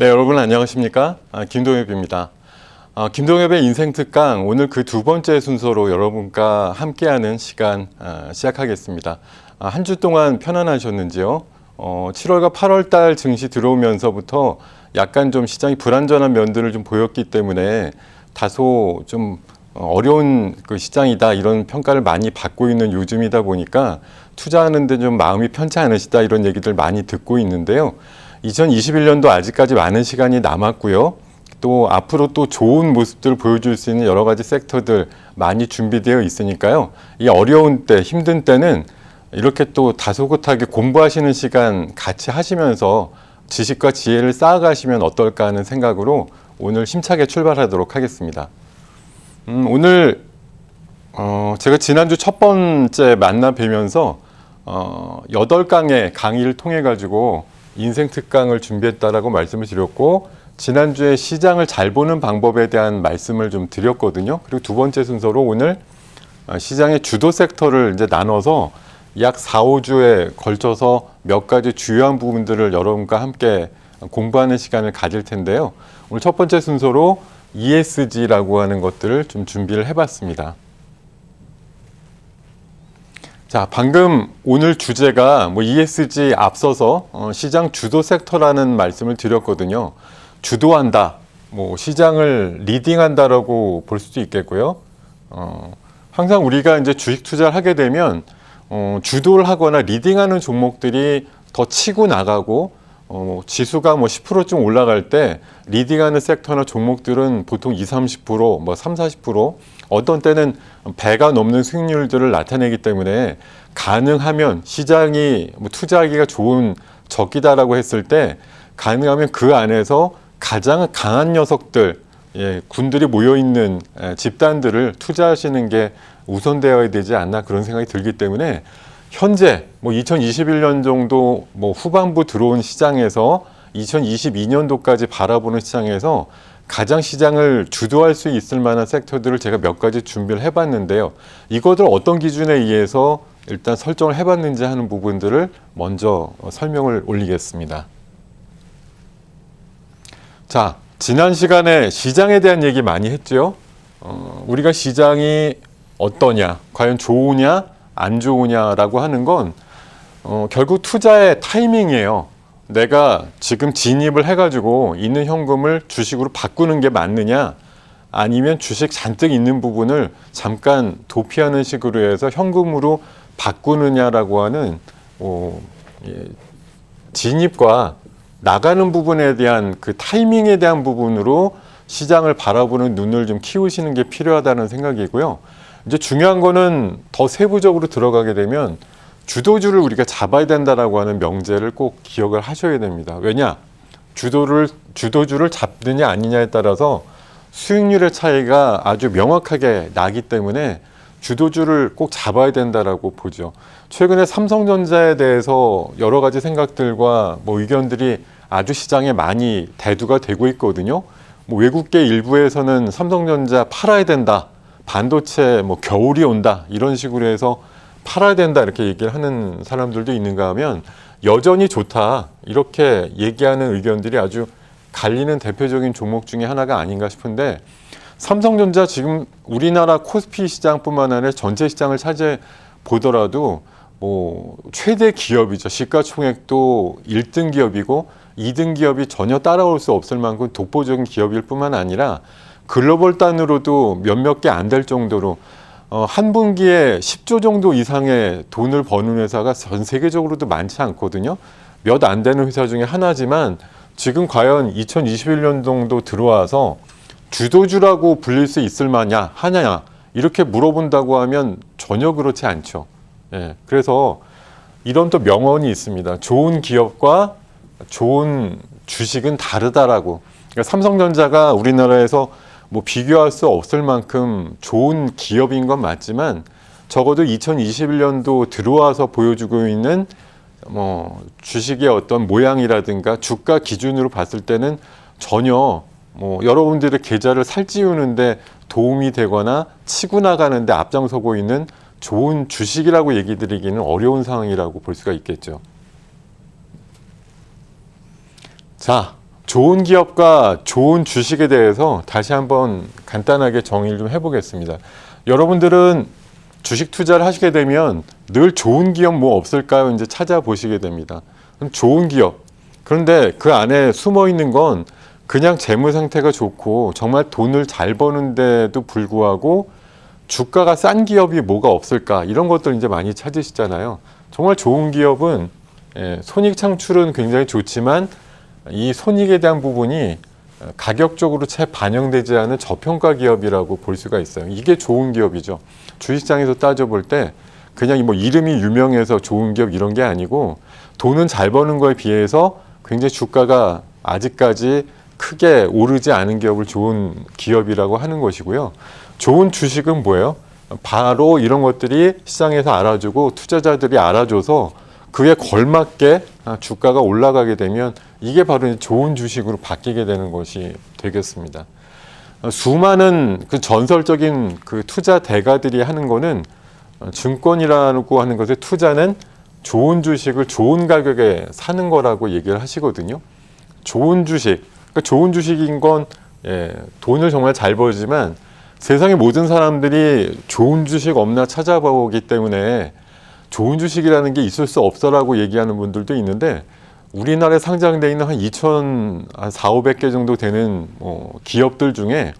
네, 여러분 안녕하십니까? 김동엽입니다. 김동엽의 인생 특강, 오늘 그 두 번째 순서로 여러분과 함께하는 시간 시작하겠습니다. 한 주 동안 편안하셨는지요? 7월과 8월 달 증시 들어오면서부터 약간 좀 시장이 불안전한 면들을 좀 보였기 때문에 다소 좀 어려운 그 시장이다, 이런 평가를 많이 받고 있는 요즘이다 보니까 투자하는데 좀 마음이 편치 않으시다, 이런 얘기들 많이 듣고 있는데요. 2021년도 아직까지 많은 시간이 남았고요. 또 앞으로 또 좋은 모습들을 보여줄 수 있는 여러 가지 섹터들 많이 준비되어 있으니까요. 이 어려운 때, 힘든 때는 이렇게 또 다소곳하게 공부하시는 시간 같이 하시면서 지식과 지혜를 쌓아가시면 어떨까 하는 생각으로 오늘 힘차게 출발하도록 하겠습니다. 오늘 제가 지난주 첫 번째 만나 뵈면서 8강의 강의를 통해 가지고 인생 특강을 준비했다라고 말씀을 드렸고, 지난주에 시장을 잘 보는 방법에 대한 말씀을 좀 드렸거든요. 그리고 두 번째 순서로 오늘 시장의 주도 섹터를 이제 나눠서 약 4, 5주에 걸쳐서 몇 가지 주요한 부분들을 여러분과 함께 공부하는 시간을 가질 텐데요. 오늘 첫 번째 순서로 ESG라고 하는 것들을 좀 준비를 해봤습니다. 자, 방금 오늘 주제가 ESG 앞서서 시장 주도 섹터라는 말씀을 드렸거든요. 주도한다, 시장을 리딩한다라고 볼 수도 있겠고요. 항상 우리가 이제 주식 투자를 하게 되면 주도를 하거나 리딩하는 종목들이 더 치고 나가고 지수가 10%쯤 올라갈 때 리딩하는 섹터나 종목들은 보통 20, 30%, 3, 40%, 어떤 때는 배가 넘는 수익률들을 나타내기 때문에 가능하면 시장이 투자하기가 좋은 적기다라고 했을 때 가능하면 그 안에서 가장 강한 녀석들, 군들이 모여있는 집단들을 투자하시는 게 우선되어야 되지 않나, 그런 생각이 들기 때문에 현재 2021년 정도 후반부 들어온 시장에서 2022년도까지 바라보는 시장에서 가장 시장을 주도할 수 있을 만한 섹터들을 제가 몇 가지 준비를 해봤는데요. 이것을 어떤 기준에 의해서 일단 설정을 해봤는지 하는 부분들을 먼저 설명을 올리겠습니다. 자, 지난 시간에 시장에 대한 얘기 많이 했죠. 우리가 시장이 어떠냐, 과연 좋으냐 안 좋으냐라고 하는 건 결국 투자의 타이밍이에요. 내가 지금 진입을 해가지고 있는 현금을 주식으로 바꾸는 게 맞느냐, 아니면 주식 잔뜩 있는 부분을 잠깐 도피하는 식으로 해서 현금으로 바꾸느냐라고 하는 진입과 나가는 부분에 대한 그 타이밍에 대한 부분으로 시장을 바라보는 눈을 좀 키우시는 게 필요하다는 생각이고요. 이제 중요한 거는 더 세부적으로 들어가게 되면 주도주를 우리가 잡아야 된다라고 하는 명제를 꼭 기억을 하셔야 됩니다. 왜냐? 주도주를 잡느냐 아니냐에 따라서 수익률의 차이가 아주 명확하게 나기 때문에 주도주를 꼭 잡아야 된다라고 보죠. 최근에 삼성전자에 대해서 여러 가지 생각들과 의견들이 아주 시장에 많이 대두가 되고 있거든요. 외국계 일부에서는 삼성전자 팔아야 된다, 반도체 겨울이 온다, 이런 식으로 해서 팔아야 된다, 이렇게 얘기를 하는 사람들도 있는가 하면 여전히 좋다, 이렇게 얘기하는 의견들이 아주 갈리는 대표적인 종목 중에 하나가 아닌가 싶은데, 삼성전자 지금 우리나라 코스피 시장뿐만 아니라 전체 시장을 차지해 보더라도 최대 기업이죠. 시가총액도 1등 기업이고 2등 기업이 전혀 따라올 수 없을 만큼 독보적인 기업일 뿐만 아니라 글로벌 단으로도 몇몇 개 안 될 정도로 한 분기에 10조 정도 이상의 돈을 버는 회사가 전 세계적으로도 많지 않거든요. 몇 안 되는 회사 중에 하나지만 지금 과연 2021년 정도 들어와서 주도주라고 불릴 수 있을 만하냐 이렇게 물어본다고 하면 전혀 그렇지 않죠. 그래서 이런 또 명언이 있습니다. 좋은 기업과 좋은 주식은 다르다라고. 그러니까 삼성전자가 우리나라에서 비교할 수 없을 만큼 좋은 기업인 건 맞지만, 적어도 2021년도 들어와서 보여주고 있는 주식의 어떤 모양이라든가 주가 기준으로 봤을 때는 전혀 여러분들의 계좌를 살찌우는데 도움이 되거나 치고 나가는데 앞장서고 있는 좋은 주식이라고 얘기 드리기는 어려운 상황이라고 볼 수가 있겠죠. 자, 좋은 기업과 좋은 주식에 대해서 다시 한번 간단하게 정의를 좀 해보겠습니다. 여러분들은 주식 투자를 하시게 되면 늘 좋은 기업 뭐 없을까요? 이제 찾아보시게 됩니다. 좋은 기업. 그런데 그 안에 숨어 있는 건 그냥 재무 상태가 좋고 정말 돈을 잘 버는데도 불구하고 주가가 싼 기업이 뭐가 없을까? 이런 것들 이제 많이 찾으시잖아요. 정말 좋은 기업은 손익 창출은 굉장히 좋지만 이 손익에 대한 부분이 가격적으로 채 반영되지 않은 저평가 기업이라고 볼 수가 있어요. 이게 좋은 기업이죠. 주식시장에서 따져볼 때 그냥 뭐 이름이 유명해서 좋은 기업 이런 게 아니고 돈은 잘 버는 거에 비해서 굉장히 주가가 아직까지 크게 오르지 않은 기업을 좋은 기업이라고 하는 것이고요. 좋은 주식은 뭐예요? 바로 이런 것들이 시장에서 알아주고 투자자들이 알아줘서 그에 걸맞게 주가가 올라가게 되면 이게 바로 좋은 주식으로 바뀌게 되는 것이 되겠습니다. 수많은 그 전설적인 그 투자 대가들이 하는 거는 증권이라고 하는 것의 투자는 좋은 주식을 좋은 가격에 사는 거라고 얘기를 하시거든요. 좋은 주식, 그러니까 좋은 주식인 건 돈을 정말 잘 벌지만 세상의 모든 사람들이 좋은 주식 없나 찾아보기 때문에 좋은 주식이라는 게 있을 수 없어라고 얘기하는 분들도 있는데 우리나라에 상장되어 있는 한 2,400개 정도 되는 기업들 중에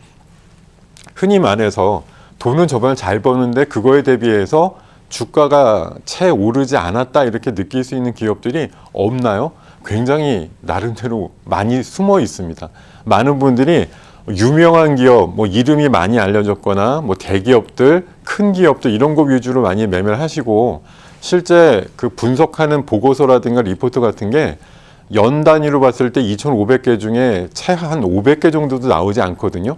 흔히 말해서 돈은 저번에 잘 버는데 그거에 대비해서 주가가 채 오르지 않았다 이렇게 느낄 수 있는 기업들이 없나요? 굉장히 나름대로 많이 숨어 있습니다. 많은 분들이 유명한 기업, 뭐 이름이 많이 알려졌거나 뭐 대기업들, 큰 기업들 이런 거 위주로 많이 매매를 하시고 실제 그 분석하는 보고서라든가 리포트 같은 게 연 단위로 봤을 때 2,500개 중에 채 한 500개 정도도 나오지 않거든요.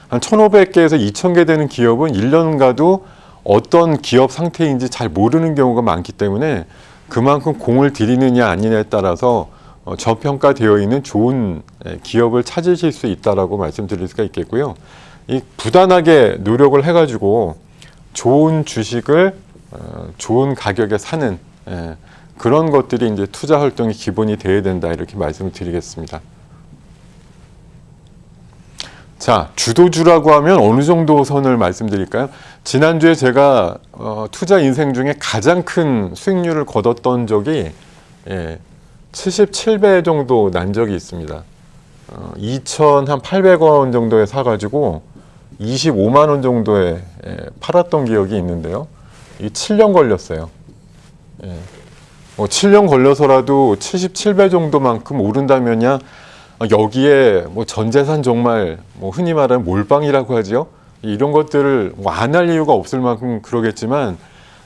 한 1,500개에서 2,000개 되는 기업은 1년 가도 어떤 기업 상태인지 잘 모르는 경우가 많기 때문에 그만큼 공을 들이느냐 아니냐에 따라서 저평가되어 있는 좋은 기업을 찾으실 수 있다라고 말씀드릴 수가 있겠고요. 이 부단하게 노력을 해가지고 좋은 주식을 좋은 가격에 사는 그런 것들이 이제 투자 활동의 기본이 되어야 된다 이렇게 말씀을 드리겠습니다. 자, 주도주라고 하면 어느 정도 선을 말씀드릴까요? 지난주에 제가 투자 인생 중에 가장 큰 수익률을 거뒀던 적이 77배 정도 난 적이 있습니다. 2,800원 정도에 사가지고 25만 원 정도에 팔았던 기억이 있는데요. 이 7년 걸렸어요. 7년 걸려서라도 77배 정도만큼 오른다면야 여기에 뭐 전 재산 정말 뭐 흔히 말하는 몰빵이라고 하죠. 이런 것들을 뭐 안 할 이유가 없을 만큼 그러겠지만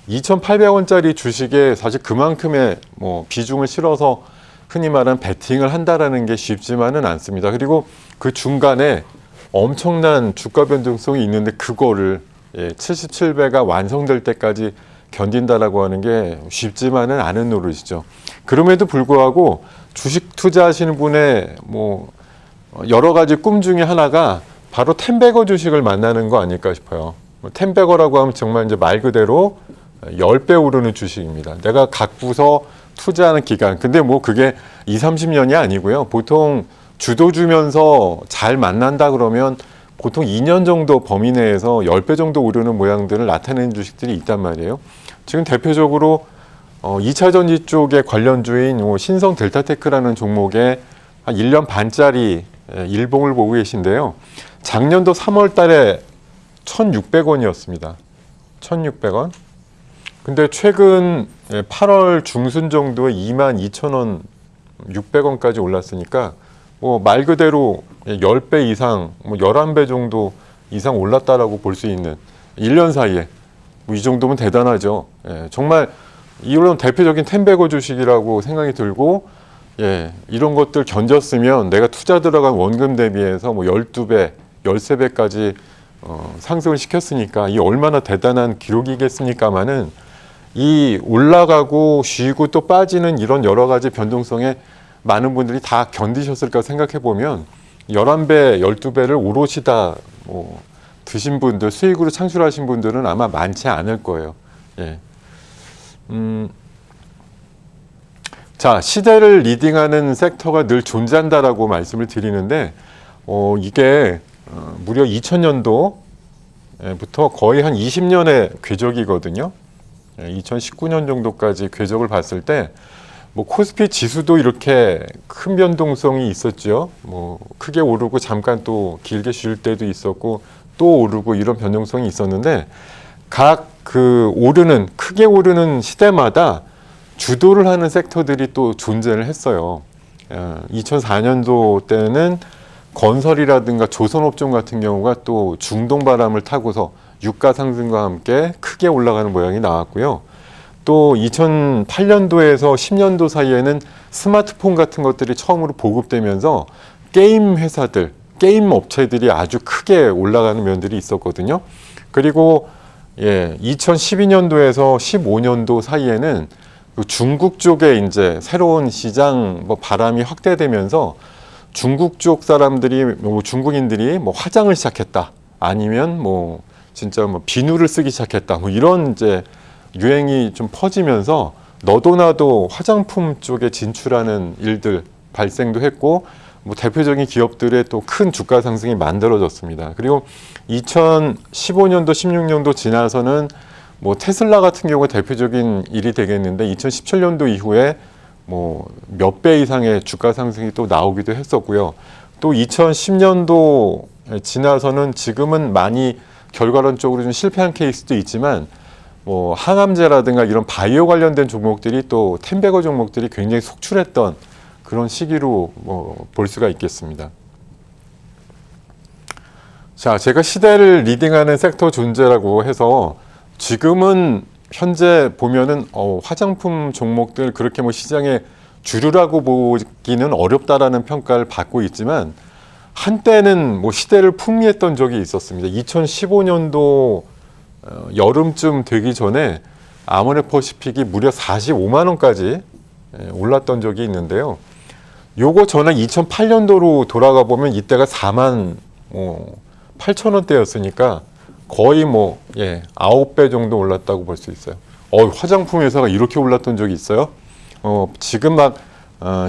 2,800원짜리 주식에 사실 그만큼의 뭐 비중을 실어서 흔히 말하는 베팅을 한다라는 게 쉽지만은 않습니다. 그리고 그 중간에 엄청난 주가 변동성이 있는데 그거를 77배가 완성될 때까지 견딘다라고 하는 게 쉽지만은 않은 노릇이죠. 그럼에도 불구하고 주식 투자하시는 분의 뭐 여러 가지 꿈 중에 하나가 바로 텐베거 주식을 만나는 거 아닐까 싶어요. 텐베거라고 하면 정말 이제 말 그대로 10배 오르는 주식입니다. 내가 갖고서 투자하는 기간. 근데 뭐 그게 20, 30년이 아니고요. 보통 주도 주면서 잘 만난다 그러면 보통 2년 정도 범위 내에서 10배 정도 오르는 모양들을 나타내는 주식들이 있단 말이에요. 지금 대표적으로 2차 전지 쪽에 관련주인 신성 델타테크라는 종목에 한 1년 반짜리 일봉을 보고 계신데요. 작년도 3월 달에 1,600원이었습니다. 1,600원. 근데 최근 8월 중순 정도에 22,000원, 600원까지 올랐으니까 뭐 말 그대로 10배 이상, 뭐 11배 정도 이상 올랐다라고 볼 수 있는 1년 사이에 뭐 이 정도면 대단하죠. 정말 이런 대표적인 텐베거 주식이라고 생각이 들고 이런 것들 견뎠으면 내가 투자 들어간 원금 대비해서 뭐 12배, 13배까지 상승을 시켰으니까 이 얼마나 대단한 기록이겠습니까마는 이 올라가고 쉬고 또 빠지는 이런 여러 가지 변동성에 많은 분들이 다 견디셨을까 생각해 보면 11배, 12배를 오롯이 다 뭐 드신 분들, 수익으로 창출하신 분들은 아마 많지 않을 거예요. 자, 시대를 리딩하는 섹터가 늘 존재한다라고 말씀을 드리는데 이게 무려 2000년도부터 거의 한 20년의 궤적이거든요. 2019년 정도까지 궤적을 봤을 때 뭐 코스피 지수도 이렇게 큰 변동성이 있었죠. 뭐 크게 오르고 잠깐 또 길게 쉴 때도 있었고 또 오르고 이런 변동성이 있었는데 각 그 크게 오르는 시대마다 주도를 하는 섹터들이 또 존재를 했어요. 2004년도 때는 건설이라든가 조선업종 같은 경우가 또 중동 바람을 타고서 유가 상승과 함께 크게 올라가는 모양이 나왔고요. 또 2008년도에서 10년도 사이에는 스마트폰 같은 것들이 처음으로 보급되면서 게임 회사들, 게임 업체들이 아주 크게 올라가는 면들이 있었거든요. 그리고 2012년도에서 15년도 사이에는 중국 쪽에 이제 새로운 시장 바람이 확대되면서 중국 쪽 사람들이 중국인들이 화장을 시작했다, 아니면 진짜 비누를 쓰기 시작했다, 이런 이제 유행이 좀 퍼지면서 너도 나도 화장품 쪽에 진출하는 일들 발생도 했고 대표적인 기업들의 또 큰 주가 상승이 만들어졌습니다. 그리고 2015년도, 16년도 지나서는 테슬라 같은 경우가 대표적인 일이 되겠는데 2017년도 이후에 몇 배 이상의 주가 상승이 또 나오기도 했었고요. 또 2010년도 지나서는 지금은 많이 결과론적으로 좀 실패한 케이스도 있지만 항암제라든가 이런 바이오 관련된 종목들이 또 텐베거 종목들이 굉장히 속출했던 그런 시기로 볼 수가 있겠습니다. 자, 제가 시대를 리딩하는 섹터 존재라고 해서 지금은 현재 보면은 화장품 종목들 그렇게 시장의 주류라고 보기는 어렵다라는 평가를 받고 있지만 한때는 시대를 풍미했던 적이 있었습니다. 2015년도 여름쯤 되기 전에 아모레퍼시픽이 무려 45만 원까지 올랐던 적이 있는데요. 요거 저는 2008년도로 돌아가 보면 이때가 4만 8천 원대였으니까 거의 9배 정도 올랐다고 볼 수 있어요. 화장품 회사가 이렇게 올랐던 적이 있어요? 지금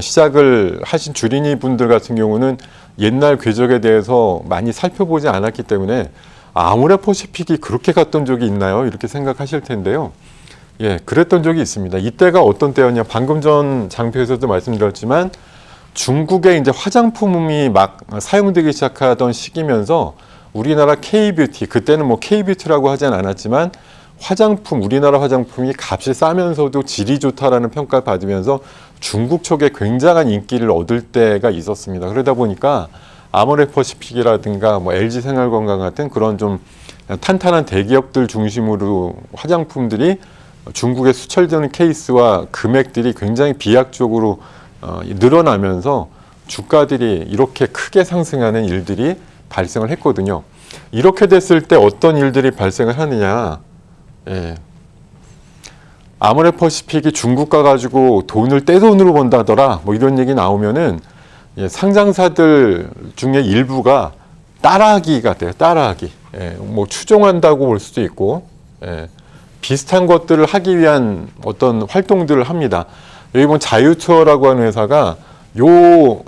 시작을 하신 주린이 분들 같은 경우는 옛날 궤적에 대해서 많이 살펴보지 않았기 때문에 아모레퍼시픽이 그렇게 갔던 적이 있나요? 이렇게 생각하실 텐데요. 그랬던 적이 있습니다. 이때가 어떤 때였냐? 방금 전 장표에서도 말씀드렸지만 중국에 이제 화장품이 막 사용되기 시작하던 시기면서 우리나라 K-뷰티, 그때는 K-뷰티라고 하진 않았지만 우리나라 화장품이 값이 싸면서도 질이 좋다라는 평가를 받으면서 중국 쪽에 굉장한 인기를 얻을 때가 있었습니다. 그러다 보니까 아모레퍼시픽이라든가 LG생활건강 같은 그런 좀 탄탄한 대기업들 중심으로 화장품들이 중국에 수출되는 케이스와 금액들이 굉장히 비약적으로 늘어나면서 주가들이 이렇게 크게 상승하는 일들이 발생을 했거든요. 이렇게 됐을 때 어떤 일들이 발생을 하느냐? 아모레퍼시픽이 중국 가가지고 돈을 떼돈으로 번다더라, 이런 얘기 나오면은 상장사들 중에 일부가 따라하기가 돼요. 따라하기. 추종한다고 볼 수도 있고, 비슷한 것들을 하기 위한 어떤 활동들을 합니다. 여기 보면 자유투어라고 하는 회사가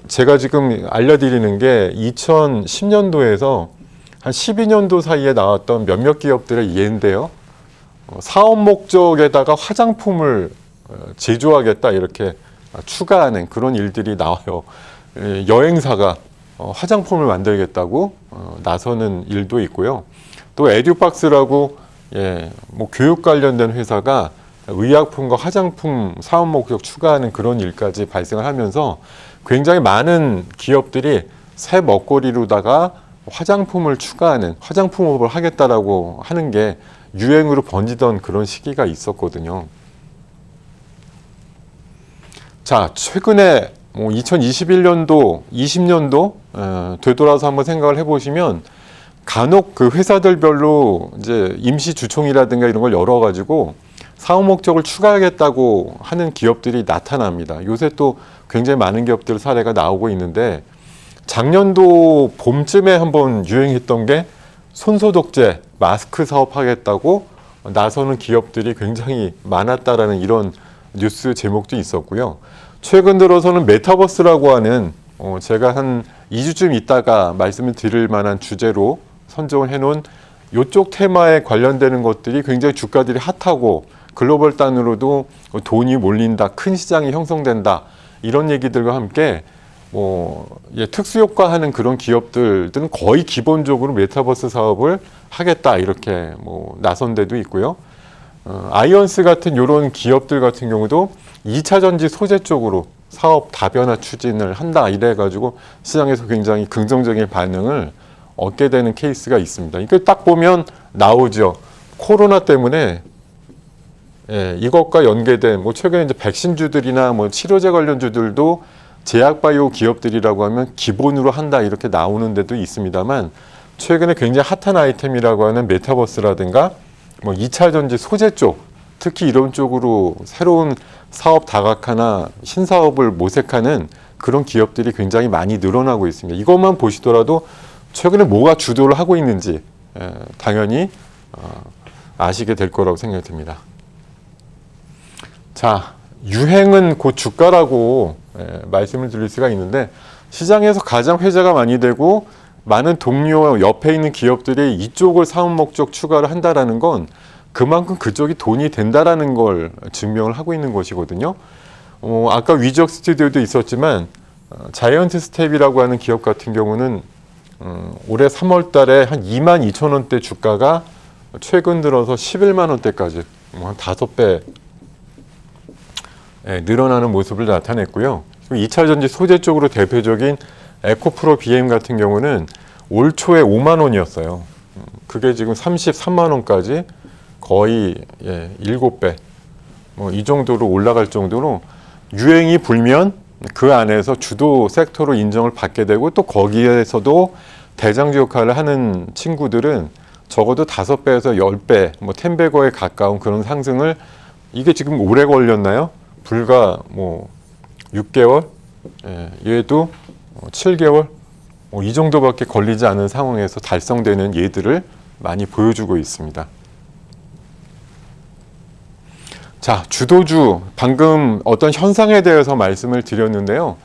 제가 지금 알려드리는 게 2010년도에서 한 12년도 사이에 나왔던 몇몇 기업들의 예인데요. 사업 목적에다가 화장품을 제조하겠다 이렇게 추가하는 그런 일들이 나와요. 여행사가 화장품을 만들겠다고 나서는 일도 있고요. 또 에듀박스라고 교육 관련된 회사가 의약품과 화장품 사업 목적 추가하는 그런 일까지 발생을 하면서 굉장히 많은 기업들이 새 먹거리로다가 화장품을 추가하는 화장품업을 하겠다라고 하는 게 유행으로 번지던 그런 시기가 있었거든요. 자, 최근에 2021년도, 20년도 되돌아서 한번 생각을 해보시면 간혹 그 회사들별로 이제 임시 주총이라든가 이런 걸 열어가지고 사업 목적을 추가하겠다고 하는 기업들이 나타납니다. 요새 또 굉장히 많은 기업들 사례가 나오고 있는데 작년도 봄쯤에 한번 유행했던 게 손소독제, 마스크 사업하겠다고 나서는 기업들이 굉장히 많았다라는 이런 뉴스 제목도 있었고요. 최근 들어서는 메타버스라고 하는 제가 한 2주쯤 있다가 말씀을 드릴 만한 주제로 선정을 해놓은 이쪽 테마에 관련되는 것들이 굉장히 주가들이 핫하고 글로벌 단으로도 돈이 몰린다, 큰 시장이 형성된다 이런 얘기들과 함께 특수효과하는 그런 기업들은 거의 기본적으로 메타버스 사업을 하겠다 이렇게 나선 데도 있고요. 아이언스 같은 이런 기업들 같은 경우도 2차 전지 소재 쪽으로 사업 다변화 추진을 한다 이래가지고 시장에서 굉장히 긍정적인 반응을 얻게 되는 케이스가 있습니다. 이거 딱 보면 나오죠. 코로나 때문에 이것과 연계된 최근에 이제 백신주들이나 치료제 관련주들도 제약바이오 기업들이라고 하면 기본으로 한다 이렇게 나오는 데도 있습니다만 최근에 굉장히 핫한 아이템이라고 하는 메타버스라든가 2차 전지 소재 쪽 특히 이런 쪽으로 새로운 사업 다각화나 신사업을 모색하는 그런 기업들이 굉장히 많이 늘어나고 있습니다. 이것만 보시더라도 최근에 뭐가 주도를 하고 있는지 당연히 아시게 될 거라고 생각이 듭니다. 자, 유행은 곧 주가라고 말씀을 드릴 수가 있는데 시장에서 가장 회자가 많이 되고 많은 동료 옆에 있는 기업들이 이쪽을 사업 목적 추가를 한다라는 건 그만큼 그쪽이 돈이 된다라는 걸 증명을 하고 있는 것이거든요. 아까 위적 스튜디오도 있었지만 자이언트 스텝이라고 하는 기업 같은 경우는 올해 3월 달에 한 22,000원대 주가가 최근 들어서 11만 원대까지 한 5배 늘어나는 모습을 나타냈고요. 2차 전지 소재 쪽으로 대표적인 에코프로 BM 같은 경우는 올 초에 5만 원이었어요. 그게 지금 33만 원까지 거의 7배 이 정도로 올라갈 정도로 유행이 불면 그 안에서 주도 섹터로 인정을 받게 되고 또 거기에서도 대장주 역할을 하는 친구들은 적어도 5배에서 10배, 10배거에 가까운 그런 상승을 이게 지금 오래 걸렸나요? 불과 6개월, 얘도 7개월 이 정도밖에 걸리지 않은 상황에서 달성되는 예들을 많이 보여주고 있습니다. 자, 주도주, 방금 어떤 현상에 대해서 말씀을 드렸는데요.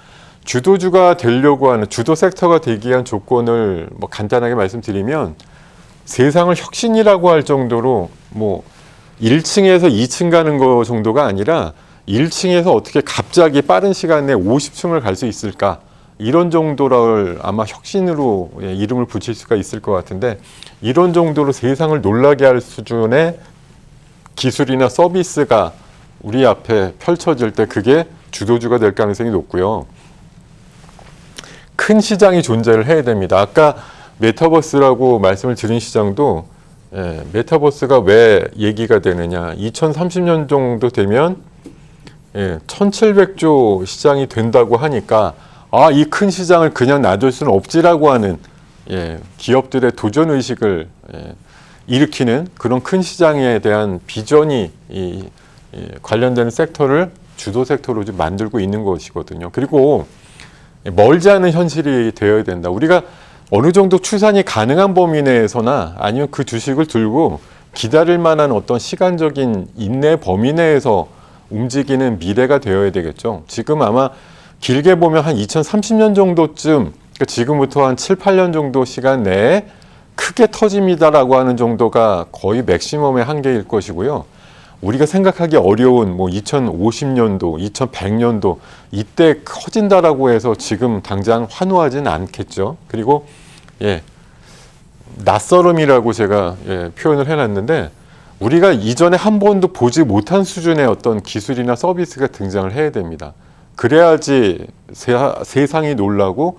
주도주가 되려고 하는, 주도 섹터가 되기 위한 조건을 간단하게 말씀드리면 세상을 혁신이라고 할 정도로 1층에서 2층 가는 거 정도가 아니라 1층에서 어떻게 갑자기 빠른 시간 내에 50층을 갈 수 있을까? 이런 정도를 아마 혁신으로 이름을 붙일 수가 있을 것 같은데 이런 정도로 세상을 놀라게 할 수준의 기술이나 서비스가 우리 앞에 펼쳐질 때 그게 주도주가 될 가능성이 높고요. 큰 시장이 존재를 해야 됩니다. 아까 메타버스라고 말씀을 드린 시장도 메타버스가 왜 얘기가 되느냐. 2030년 정도 되면 1700조 시장이 된다고 하니까 이 큰 시장을 그냥 놔둘 수는 없지라고 하는 기업들의 도전의식을 일으키는 그런 큰 시장에 대한 비전이 관련되는 섹터를 주도 섹터로 좀 만들고 있는 것이거든요. 그리고 멀지 않은 현실이 되어야 된다. 우리가 어느 정도 추산이 가능한 범위 내에서나 아니면 그 주식을 들고 기다릴 만한 어떤 시간적인 인내 범위 내에서 움직이는 미래가 되어야 되겠죠. 지금 아마 길게 보면 한 2030년 정도쯤, 그러니까 지금부터 한 7, 8년 정도 시간 내에 크게 터집니다라고 하는 정도가 거의 맥시멈의 한계일 것이고요. 우리가 생각하기 어려운 2050년도, 2100년도 이때 커진다라고 해서 지금 당장 환호하진 않겠죠. 그리고 낯설음이라고 제가 표현을 해놨는데 우리가 이전에 한 번도 보지 못한 수준의 어떤 기술이나 서비스가 등장을 해야 됩니다. 그래야지 세상이 놀라고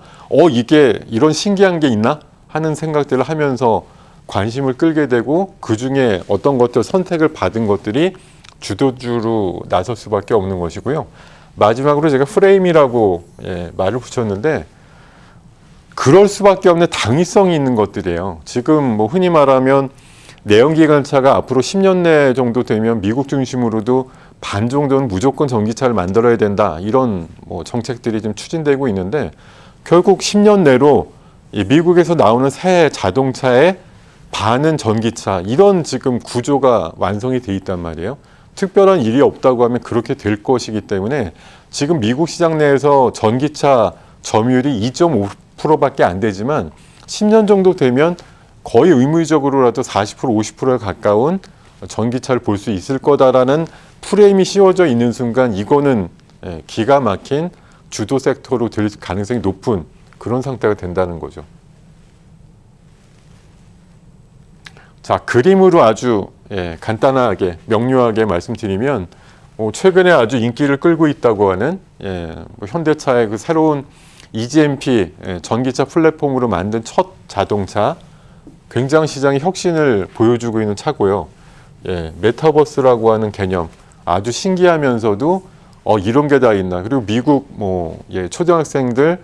이게 이런 신기한 게 있나 하는 생각들을 하면서 관심을 끌게 되고 그중에 어떤 것들 선택을 받은 것들이 주도주로 나설 수밖에 없는 것이고요. 마지막으로 제가 프레임이라고 말을 붙였는데 그럴 수밖에 없는 당위성이 있는 것들이에요. 지금 흔히 말하면 내연기관차가 앞으로 10년 내 정도 되면 미국 중심으로도 반 정도는 무조건 전기차를 만들어야 된다. 이런 정책들이 좀 추진되고 있는데 결국 10년 내로 미국에서 나오는 새 자동차의 반은 전기차 이런 지금 구조가 완성이 돼 있단 말이에요. 특별한 일이 없다고 하면 그렇게 될 것이기 때문에 지금 미국 시장 내에서 전기차 점유율이 2.5%밖에 안 되지만 10년 정도 되면 거의 의무적으로라도 40%, 50%에 가까운 전기차를 볼 수 있을 거다라는 프레임이 씌워져 있는 순간 이거는 기가 막힌 주도 섹터로 될 가능성이 높은 그런 상태가 된다는 거죠. 자, 그림으로 아주 간단하게 명료하게 말씀드리면 최근에 아주 인기를 끌고 있다고 하는 현대차의 그 새로운 EGMP 전기차 플랫폼으로 만든 첫 자동차, 굉장히 시장의 혁신을 보여주고 있는 차고요. 메타버스라고 하는 개념, 아주 신기하면서도 이런 게 다 있나. 그리고 미국 초등학생들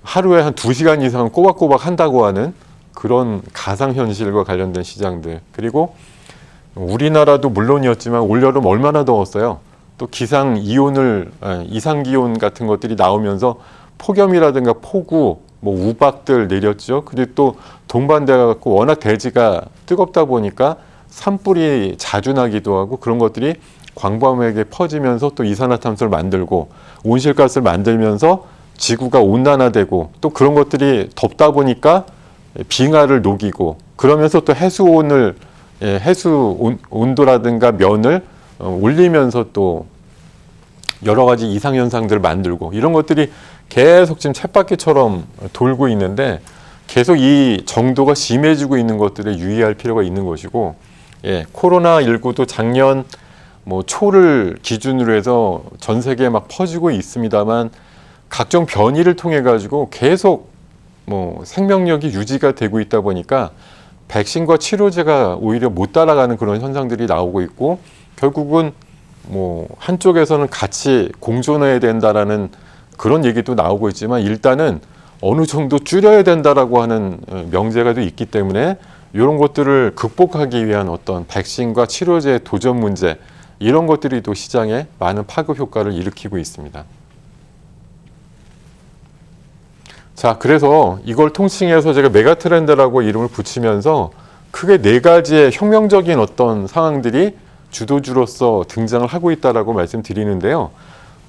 하루에 한 2시간 이상 꼬박꼬박 한다고 하는 그런 가상현실과 관련된 시장들. 그리고 우리나라도 물론이었지만 올여름 얼마나 더웠어요. 또 이상기온 같은 것들이 나오면서 폭염이라든가 폭우, 우박들 내렸죠. 그리고 또 동반돼 갖고 워낙 대지가 뜨겁다 보니까 산불이 자주 나기도 하고 그런 것들이 광범위하게 퍼지면서 또 이산화탄소를 만들고 온실가스를 만들면서 지구가 온난화되고 또 그런 것들이 덥다 보니까 빙하를 녹이고 그러면서 또 해수 온도라든가 면을 올리면서 또 여러 가지 이상현상들을 만들고 이런 것들이 계속 지금 쳇바퀴처럼 돌고 있는데 계속 이 정도가 심해지고 있는 것들에 유의할 필요가 있는 것이고 코로나19도 작년 초를 기준으로 해서 전 세계에 막 퍼지고 있습니다만 각종 변이를 통해 가지고 계속 생명력이 유지가 되고 있다 보니까 백신과 치료제가 오히려 못 따라가는 그런 현상들이 나오고 있고 결국은 한쪽에서는 같이 공존해야 된다라는 그런 얘기도 나오고 있지만 일단은 어느 정도 줄여야 된다라고 하는 명제가 또 있기 때문에 이런 것들을 극복하기 위한 어떤 백신과 치료제의 도전 문제 이런 것들이 또 시장에 많은 파급 효과를 일으키고 있습니다. 자, 그래서 이걸 통칭해서 제가 메가트렌드라고 이름을 붙이면서 크게 4가지의 혁명적인 어떤 상황들이 주도주로서 등장을 하고 있다라고 말씀드리는데요.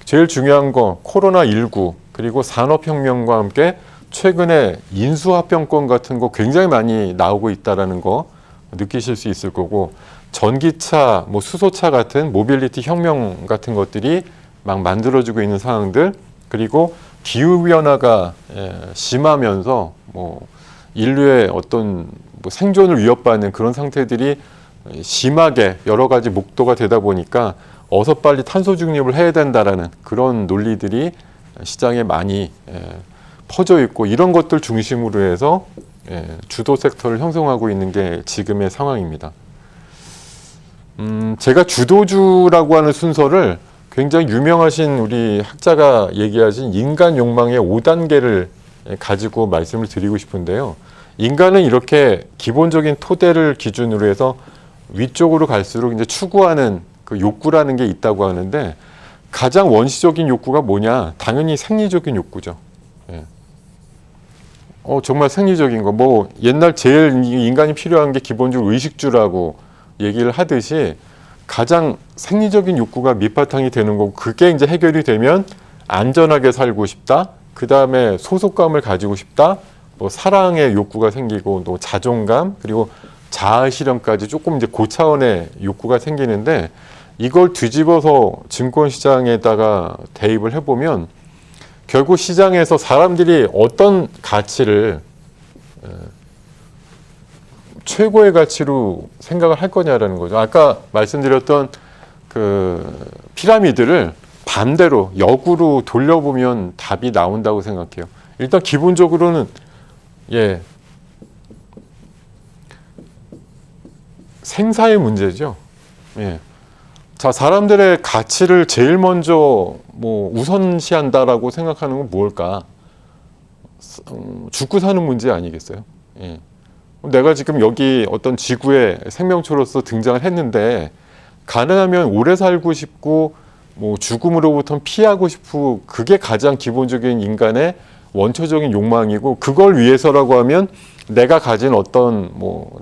제일 중요한 거 코로나19 그리고 산업혁명과 함께 최근에 인수합병권 같은 거 굉장히 많이 나오고 있다라는 거 느끼실 수 있을 거고 전기차, 수소차 같은 모빌리티 혁명 같은 것들이 막 만들어지고 있는 상황들 그리고 기후변화가 심하면서 인류의 어떤 생존을 위협받는 그런 상태들이 심하게 여러 가지 목도가 되다 보니까 어서 빨리 탄소 중립을 해야 된다라는 그런 논리들이 시장에 많이 퍼져 있고 이런 것들 중심으로 해서 주도 섹터를 형성하고 있는 게 지금의 상황입니다. 제가 주도주라고 하는 순서를 굉장히 유명하신 우리 학자가 얘기하신 인간 욕망의 5단계를 가지고 말씀을 드리고 싶은데요. 인간은 이렇게 기본적인 토대를 기준으로 해서 위쪽으로 갈수록 이제 추구하는 그 욕구라는 게 있다고 하는데 가장 원시적인 욕구가 뭐냐? 당연히 생리적인 욕구죠. 정말 생리적인 거. 옛날 제일 인간이 필요한 게 기본적으로 의식주라고 얘기를 하듯이 가장 생리적인 욕구가 밑바탕이 되는 거고 그게 이제 해결이 되면 안전하게 살고 싶다. 그 다음에 소속감을 가지고 싶다. 사랑의 욕구가 생기고 또 자존감 그리고 자아 실현까지 조금 이제 고차원의 욕구가 생기는데 이걸 뒤집어서 증권시장에다가 대입을 해보면 결국 시장에서 사람들이 어떤 가치를 최고의 가치로 생각을 할 거냐라는 거죠. 아까 말씀드렸던 그 피라미드를 반대로 역으로 돌려보면 답이 나온다고 생각해요. 일단 기본적으로는 생사의 문제죠. 자, 사람들의 가치를 제일 먼저 우선시한다라고 생각하는 건 뭘까? 죽고 사는 문제 아니겠어요? 내가 지금 여기 어떤 지구의 생명체로서 등장을 했는데 가능하면 오래 살고 싶고 죽음으로부터 피하고 싶고 그게 가장 기본적인 인간의 원초적인 욕망이고 그걸 위해서라고 하면 내가 가진 어떤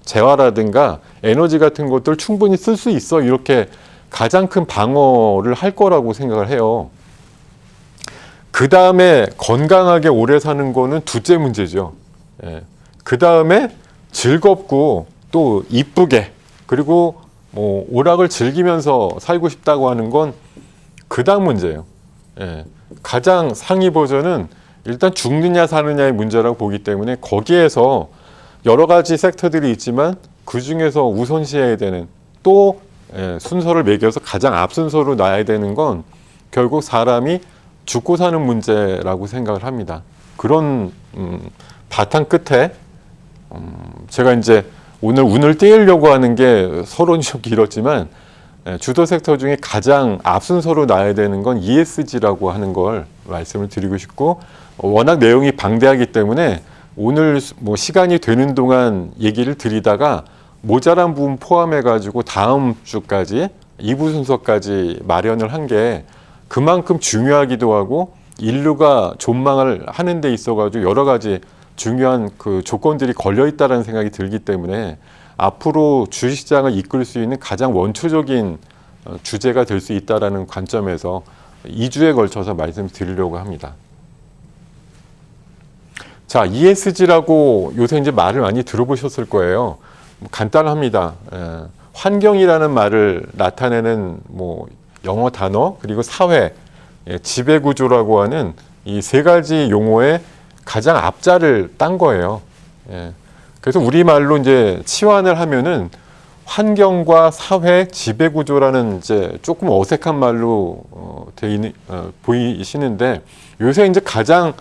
재화라든가 에너지 같은 것들 충분히 쓸 수 있어 이렇게 가장 큰 방어를 할 거라고 생각을 해요. 그 다음에 건강하게 오래 사는 거는 둘째 문제죠. 예. 그 다음에 즐겁고 또 이쁘게 그리고 뭐 오락을 즐기면서 살고 싶다고 하는 건 그 다음 문제예요. 예. 가장 상위 버전은 일단 죽느냐 사느냐의 문제라고 보기 때문에 거기에서 여러 가지 섹터들이 있지만 그 중에서 우선시해야 되는 또 순서를 매겨서 가장 앞순서로 놔야 되는 건 결국 사람이 죽고 사는 문제라고 생각을 합니다. 그런 바탕 끝에 제가 이제 오늘 운을 띄우려고 하는 게 서론이 좀 길었지만 주도 섹터 중에 가장 앞순서로 놔야 되는 건 ESG라고 하는 걸 말씀을 드리고 싶고 워낙 내용이 방대하기 때문에 오늘 뭐 시간이 되는 동안 얘기를 드리다가 모자란 부분 포함해 가지고 다음 주까지 2부 순서까지 마련을 한 게 그만큼 중요하기도 하고 인류가 존망을 하는 데 있어 가지고 여러 가지 중요한 그 조건들이 걸려 있다는 생각이 들기 때문에 앞으로 주식시장을 이끌 수 있는 가장 원초적인 주제가 될 수 있다는 관점에서 2주에 걸쳐서 말씀드리려고 합니다. 자, ESG라고 요새 이제 말을 많이 들어보셨을 거예요. 간단합니다. 환경이라는 말을 나타내는 뭐 영어 단어 그리고 사회, 지배구조라고 하는 이 세 가지 용어의 가장 앞자를 딴 거예요. 그래서 우리말로 이제 치환을 하면은 환경과 사회, 지배구조라는 이제 조금 어색한 말로 보이시는데 요새 이제 가장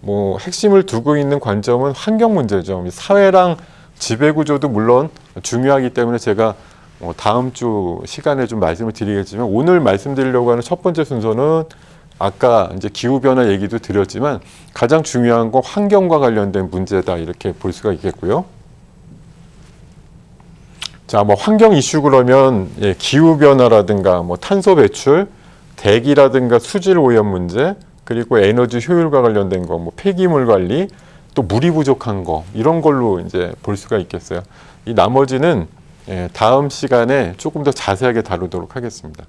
뭐 핵심을 두고 있는 관점은 환경 문제죠. 사회랑 지배구조도 물론 중요하기 때문에 제가 다음 주 시간에 좀 말씀을 드리겠지만 오늘 말씀드리려고 하는 첫 번째 순서는 아까 이제 기후변화 얘기도 드렸지만 가장 중요한 건 환경과 관련된 문제다 이렇게 볼 수가 있겠고요. 자, 뭐 환경 이슈 그러면 기후변화라든가 뭐 탄소 배출, 대기라든가 수질 오염 문제, 그리고 에너지 효율과 관련된 거, 뭐 폐기물 관리, 또 물이 부족한 거 이런 걸로 이제 볼 수가 있겠어요. 이 나머지는 다음 시간에 조금 더 자세하게 다루도록 하겠습니다.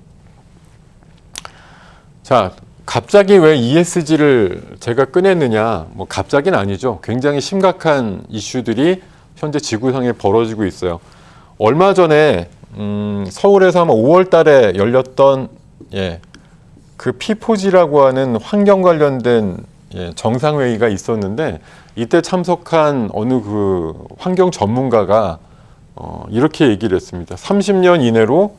자, 갑자기 왜 ESG를 제가 꺼냈느냐? 뭐 갑자기는 아니죠. 굉장히 심각한 이슈들이 현재 지구상에 벌어지고 있어요. 얼마 전에 서울에서 아마 5월 달에 열렸던 그 P4G라고 하는 환경 관련된 정상회의가 있었는데 이때 참석한 어느 그 환경 전문가가 이렇게 얘기를 했습니다. 30년 이내로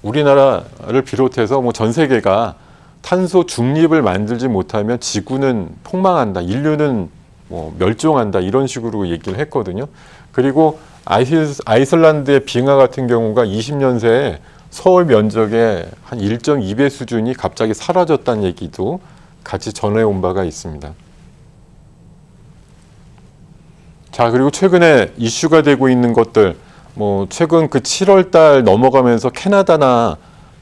우리나라를 비롯해서 뭐 전 세계가 탄소 중립을 만들지 못하면 지구는 폭망한다. 인류는 뭐 멸종한다. 이런 식으로 얘기를 했거든요. 그리고 아이슬란드의 빙하 같은 경우가 20년 새에 서울 면적의 한 1.2배 수준이 갑자기 사라졌다는 얘기도 같이 전해온 바가 있습니다. 자, 그리고 최근에 이슈가 되고 있는 것들, 뭐 최근 그 7월 달 넘어가면서 캐나다나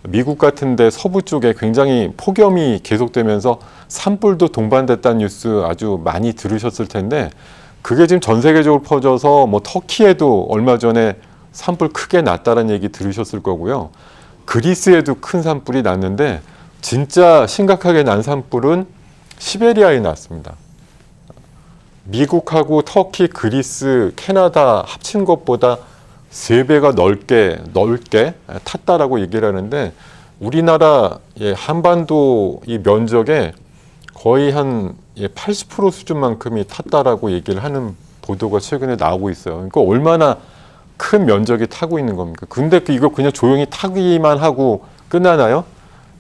미국 같은 데 서부 쪽에 굉장히 폭염이 계속되면서 산불도 동반됐다는 뉴스 아주 많이 들으셨을 텐데 그게 지금 전 세계적으로 퍼져서 뭐 터키에도 얼마 전에 산불 크게 났다는 얘기 들으셨을 거고요. 그리스에도 큰 산불이 났는데 진짜 심각하게 난 산불은 시베리아에 났습니다. 미국하고 터키, 그리스, 캐나다 합친 것보다 3배가 넓게 탔다라고 얘기를 하는데 우리나라 한반도 이 면적의 거의 한 80% 수준만큼이 탔다라고 얘기를 하는 보도가 최근에 나오고 있어요. 그러니까 얼마나 큰 면적이 타고 있는 겁니까? 근데 이거 그냥 조용히 타기만 하고 끝나나요?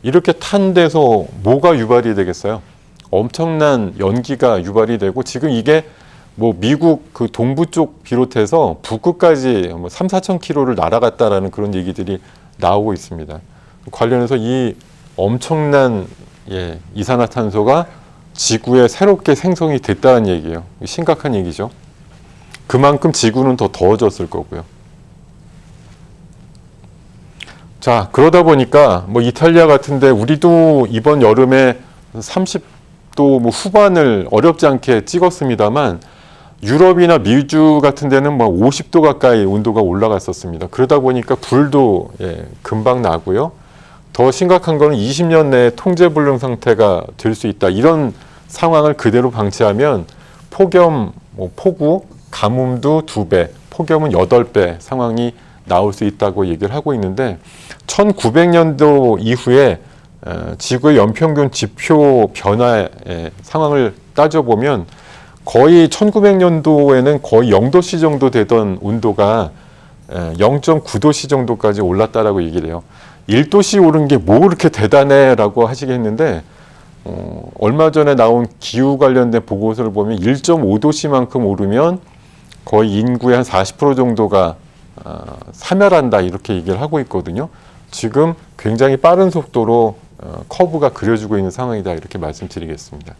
이렇게 탄 데서 뭐가 유발이 되겠어요? 엄청난 연기가 유발이 되고 지금 이게 뭐 미국 그 동부 쪽 비롯해서 북극까지 뭐 3, 4천 킬로를 날아갔다라는 그런 얘기들이 나오고 있습니다. 관련해서 이 엄청난 이산화탄소가 지구에 새롭게 생성이 됐다는 얘기예요. 심각한 얘기죠. 그만큼 지구는 더 더워졌을 거고요. 자, 그러다 보니까 뭐 이탈리아 같은데 우리도 이번 여름에 30도 뭐 후반을 어렵지 않게 찍었습니다만 유럽이나 미주 같은 데는 뭐 50도 가까이 온도가 올라갔었습니다. 그러다 보니까 불도 금방 나고요. 더 심각한 거는 20년 내에 통제불능 상태가 될 수 있다. 이런 상황을 그대로 방치하면 폭염, 폭우, 가뭄도 2배, 폭염은 8배 상황이 나올 수 있다고 얘기를 하고 있는데 1900년도 이후에 지구의 연평균 지표 변화의 상황을 따져보면 거의 1900년도에는 거의 0도씨 정도 되던 온도가 0.9도씨 정도까지 올랐다라고 얘기를 해요. 1도씨 오른 게 뭐 그렇게 대단해 라고 하시겠는데 얼마 전에 나온 기후 관련된 보고서를 보면 1.5도씨만큼 오르면 거의 인구의 한 40% 정도가 사멸한다 이렇게 얘기를 하고 있거든요. 지금 굉장히 빠른 속도로 커브가 그려지고 있는 상황이다 이렇게 말씀드리겠습니다.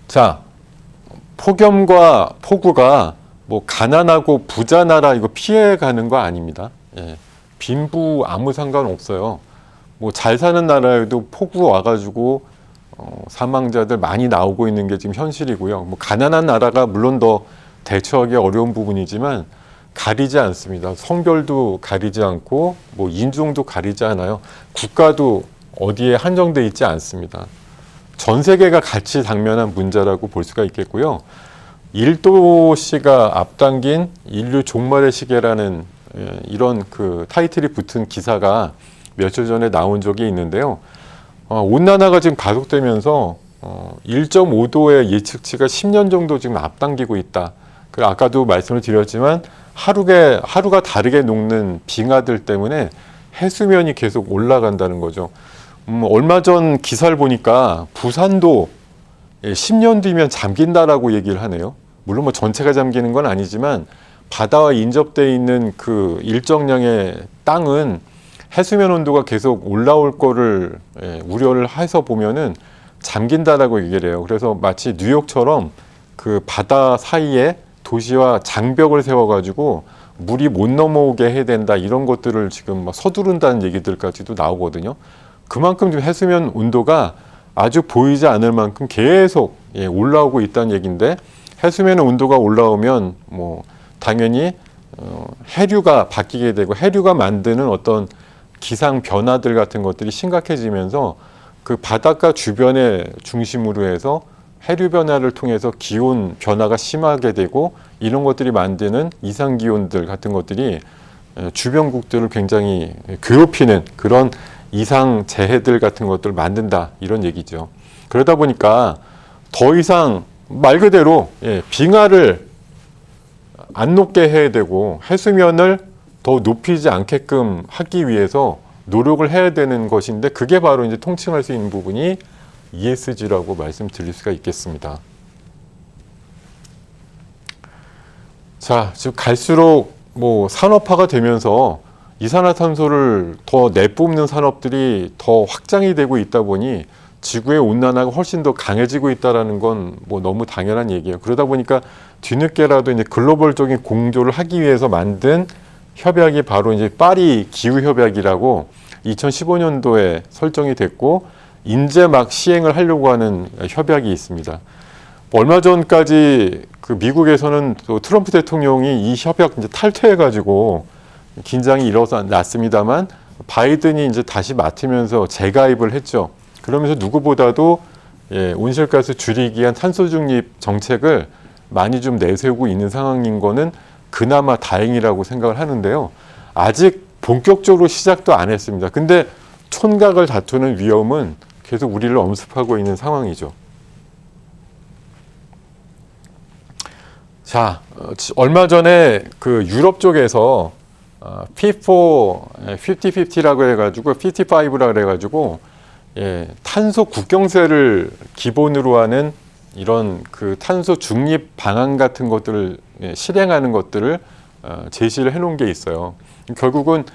자, 폭염과 폭우가 뭐 가난하고 부자 나라 이거 피해가는 거 아닙니다. 예, 빈부 아무 상관없어요. 뭐 잘 사는 나라에도 폭우 와가지고 사망자들 많이 나오고 있는 게 지금 현실이고요. 뭐 가난한 나라가 물론 더 대처하기 어려운 부분이지만 가리지 않습니다. 성별도 가리지 않고 뭐 인종도 가리지 않아요. 국가도 어디에 한정돼 있지 않습니다. 전 세계가 같이 당면한 문제라고 볼 수가 있겠고요. 1도씨가 앞당긴 인류 종말의 시계라는 이런 그 타이틀이 붙은 기사가 며칠 전에 나온 적이 있는데요. 온난화가 지금 가속되면서 1.5도의 예측치가 10년 정도 지금 앞당기고 있다. 아까도 말씀을 드렸지만 하루가 다르게 녹는 빙하들 때문에 해수면이 계속 올라간다는 거죠. 얼마 전 기사를 보니까 부산도 10년 뒤면 잠긴다라고 얘기를 하네요. 물론 뭐 전체가 잠기는 건 아니지만 바다와 인접되어 있는 그 일정량의 땅은 해수면 온도가 계속 올라올 거를 우려를 해서 보면은 잠긴다라고 얘기를 해요. 그래서 마치 뉴욕처럼 그 바다 사이에 도시와 장벽을 세워가지고 물이 못 넘어오게 해야 된다 이런 것들을 지금 막 서두른다는 얘기들까지도 나오거든요. 그만큼 지금 해수면 온도가 아주 보이지 않을 만큼 계속 올라오고 있다는 얘기인데 해수면 온도가 올라오면 뭐 당연히 해류가 바뀌게 되고 해류가 만드는 어떤 기상 변화들 같은 것들이 심각해지면서 그 바닷가 주변의 중심으로 해서 해류 변화를 통해서 기온 변화가 심하게 되고 이런 것들이 만드는 이상 기온들 같은 것들이 주변국들을 굉장히 괴롭히는 그런 이상 재해들 같은 것들을 만든다 이런 얘기죠. 그러다 보니까 더 이상 말 그대로 빙하를 안 녹게 해야 되고 해수면을 더 높이지 않게끔 하기 위해서 노력을 해야 되는 것인데 그게 바로 이제 통칭할 수 있는 부분이 ESG라고 말씀드릴 수가 있겠습니다. 자, 지금 갈수록 뭐 산업화가 되면서 이산화탄소를 더 내뿜는 산업들이 더 확장이 되고 있다 보니 지구의 온난화가 훨씬 더 강해지고 있다는 건 뭐 너무 당연한 얘기예요. 그러다 보니까 뒤늦게라도 이제 글로벌적인 공조를 하기 위해서 만든 협약이 바로 이제 파리 기후협약이라고 2015년도에 설정이 됐고 이제 막 시행을 하려고 하는 협약이 있습니다. 얼마 전까지 그 미국에서는 또 트럼프 대통령이 이 협약 이제 탈퇴해가지고 긴장이 일어났습니다만 바이든이 이제 다시 맡으면서 재가입을 했죠. 그러면서 누구보다도 온실가스 줄이기 위한 탄소 중립 정책을 많이 좀 내세우고 있는 상황인 거는 그나마 다행이라고 생각을 하는데요. 아직 본격적으로 시작도 안 했습니다. 근데 촌각을 다투는 위험은 계속 우리를 엄습하고 있는 상황이죠. 자, 얼마 전에 그 유럽 쪽에서 Fit for 50-50라고 해가지고 55라고 해가지고 탄소 국경세를 기본으로 하는 이런 그 탄소 중립 방안 같은 것들을 실행하는 것들을 제시를 해놓은 게 있어요. 결국은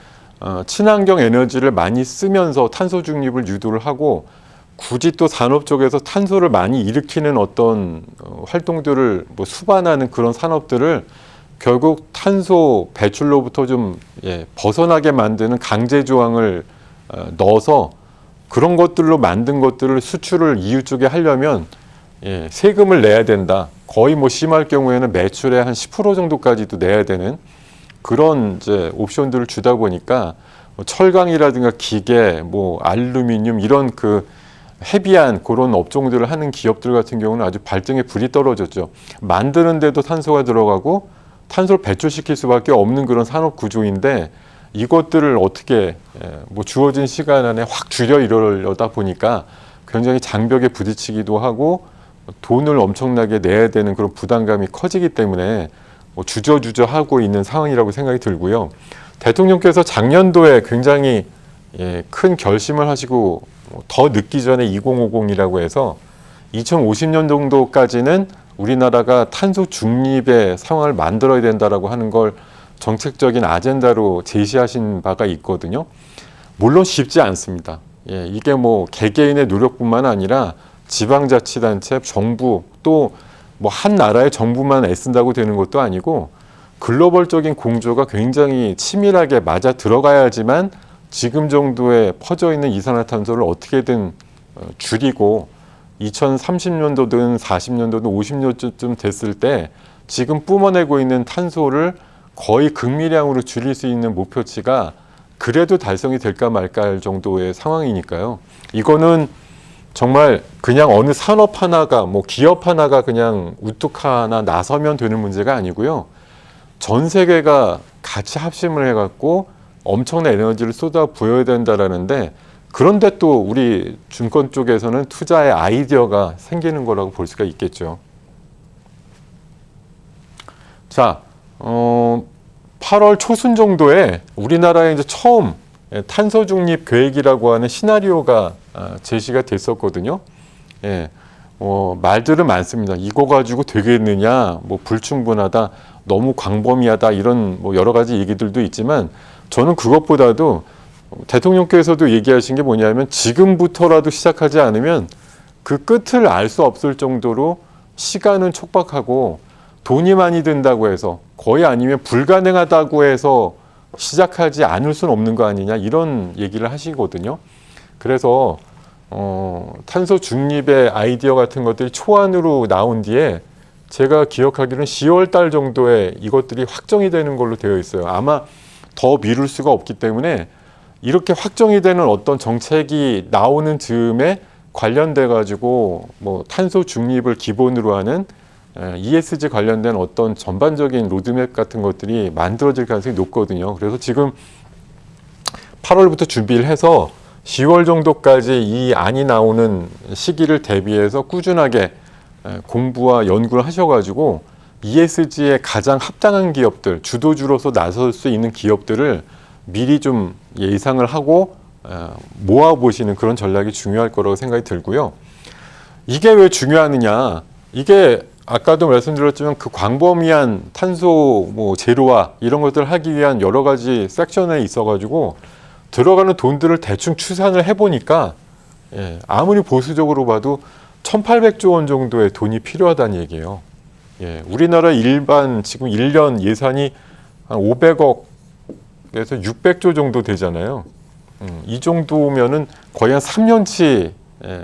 친환경 에너지를 많이 쓰면서 탄소 중립을 유도를 하고 굳이 또 산업 쪽에서 탄소를 많이 일으키는 어떤 활동들을 뭐 수반하는 그런 산업들을 결국 탄소 배출로부터 좀 벗어나게 만드는 강제 조항을 넣어서 그런 것들로 만든 것들을 수출을 EU 쪽에 하려면 세금을 내야 된다. 거의 뭐 심할 경우에는 매출의 한 10% 정도까지도 내야 되는 그런 이제 옵션들을 주다 보니까 뭐 철강이라든가 기계, 뭐 알루미늄 이런 그 헤비한 그런 업종들을 하는 기업들 같은 경우는 아주 발등에 불이 떨어졌죠. 만드는 데도 탄소가 들어가고 탄소를 배출시킬 수밖에 없는 그런 산업 구조인데 이것들을 어떻게 뭐 주어진 시간 안에 확 줄여 이러려다 보니까 굉장히 장벽에 부딪히기도 하고 돈을 엄청나게 내야 되는 그런 부담감이 커지기 때문에 뭐 주저하고 있는 상황이라고 생각이 들고요. 대통령께서 작년도에 굉장히 큰 결심을 하시고 더 늦기 전에 2050이라고 해서 2050년 정도까지는 우리나라가 탄소 중립의 상황을 만들어야 된다라고 하는 걸 정책적인 아젠다로 제시하신 바가 있거든요. 물론 쉽지 않습니다. 이게 뭐 개개인의 노력뿐만 아니라 지방자치단체, 정부 또 뭐 한 나라의 정부만 애쓴다고 되는 것도 아니고 글로벌적인 공조가 굉장히 치밀하게 맞아 들어가야지만 지금 정도에 퍼져 있는 이산화탄소를 어떻게든 줄이고 2030년도든 40년도든 50년쯤 됐을 때 지금 뿜어내고 있는 탄소를 거의 극미량으로 줄일 수 있는 목표치가 그래도 달성이 될까 말까 할 정도의 상황이니까요. 이거는 정말 그냥 어느 산업 하나가 뭐 기업 하나가 그냥 우뚝 하나 나서면 되는 문제가 아니고요. 전 세계가 같이 합심을 해갖고 엄청난 에너지를 쏟아 부어야 된다라는데 그런데 또 우리 증권 쪽에서는 투자의 아이디어가 생기는 거라고 볼 수가 있겠죠. 자, 8월 초순 정도에 우리나라에 이제 처음 탄소 중립 계획이라고 하는 시나리오가 제시가 됐었거든요. 말들은 많습니다. 이거 가지고 되겠느냐, 뭐 불충분하다, 너무 광범위하다 이런 뭐 여러 가지 얘기들도 있지만 저는 그것보다도 대통령께서도 얘기하신 게 뭐냐면 지금부터라도 시작하지 않으면 그 끝을 알 수 없을 정도로 시간은 촉박하고 돈이 많이 든다고 해서 거의 아니면 불가능하다고 해서 시작하지 않을 수는 없는 거 아니냐 이런 얘기를 하시거든요. 그래서 탄소 중립의 아이디어 같은 것들이 초안으로 나온 뒤에 제가 기억하기로는 10월 달 정도에 이것들이 확정이 되는 걸로 되어 있어요. 아마 더 미룰 수가 없기 때문에 이렇게 확정이 되는 어떤 정책이 나오는 즈음에 관련돼 가지고 뭐 탄소 중립을 기본으로 하는 ESG 관련된 어떤 전반적인 로드맵 같은 것들이 만들어질 가능성이 높거든요. 그래서 지금 8월부터 준비를 해서 10월 정도까지 이 안이 나오는 시기를 대비해서 꾸준하게 공부와 연구를 하셔가지고 ESG에 가장 합당한 기업들, 주도주로서 나설 수 있는 기업들을 미리 좀 예상을 하고 모아보시는 그런 전략이 중요할 거라고 생각이 들고요. 이게 왜 중요하느냐? 이게 아까도 말씀드렸지만 그 광범위한 탄소 뭐 제로화 이런 것들을 하기 위한 여러 가지 섹션에 있어가지고 들어가는 돈들을 대충 추산을 해보니까 아무리 보수적으로 봐도 1,800조 원 정도의 돈이 필요하다는 얘기예요. 우리나라 일반 지금 1년 예산이 한 500억에서 600조 정도 되잖아요. 이 정도면은 거의 한 3년치